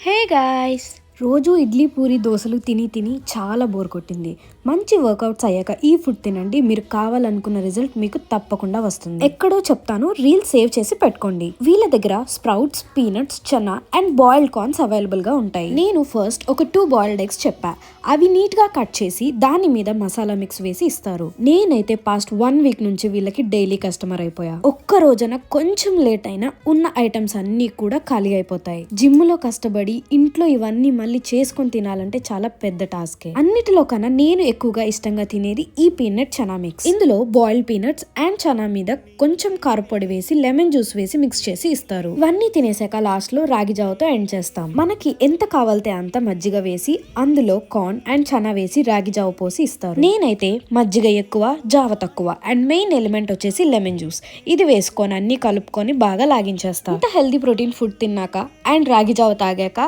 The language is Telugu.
హే గాయ్స్, రోజు ఇడ్లీ పూరి దోశలు తిని తిని చాలా బోర్ కొట్టింది. మంచి వర్కౌట్స్ అయ్యాక ఈ ఫుడ్ తినండి, మీరు కావాలనుకున్న రిజల్ట్ మీకు తప్పకుండా వస్తుంది. ఎక్కడో చెప్తాను, రీల్ సేవ్ చేసి పెట్టుకోండి. వీళ్ళ దగ్గర sprouts, peanuts, chana and boiled corns available గా ఉంటాయి. నేను ఫస్ట్ ఒక 2 బాయిల్డ్ ఎగ్స్ చెప్పా. అవి నీట్ గా కట్ చేసి దాని మీద మసాలా మిక్స్ వేసి ఇస్తారు. నేనైతే పాస్ట్ 1 వీక్ నుంచి వీళ్ళకి డైలీ కస్టమర్ అయిపోయా. ఒక్క రోజున కొంచెం లేట్ అయినా ఉన్న ఐటమ్స్ అన్ని కూడా ఖాళీ అయిపోతాయి. జిమ్ లో కష్టపడి ఇంట్లో ఇవన్నీ మళ్ళీ చేసుకొని తినాలంటే చాలా పెద్ద టాస్కే. అన్నిటిలో కన్నా నేను ఎక్కువగా ఇష్టంగా తినేది ఈ పీనట్ చనా మిక్స్. ఇందులో బాయిల్డ్ పీనట్స్ అండ్ చనా మీద కొంచెం కారపొడి వేసి లెమన్ జ్యూస్ వేసి మిక్స్ చేసి ఇస్తారు. ఇవన్నీ తినేసాక లాస్ట్ లో రాగి జావతో ఎండ్ చేస్తాం. మనకి ఎంత కావాలితే అంత మజ్జిగ వేసి అందులో కార్న్ అండ్ చనా వేసి రాగి జావ పోసి ఇస్తారు. నేనైతే మజ్జిగ ఎక్కువ, జావ తక్కువ అండ్ మెయిన్ ఎలిమెంట్ వచ్చేసి లెమన్ జ్యూస్. ఇది వేసుకొని అన్ని కలుపుకొని బాగా లాగించేస్తా. ఇంత హెల్దీ ప్రోటీన్ ఫుడ్ తిన్నాక అండ్ రాగి జావ తాగాక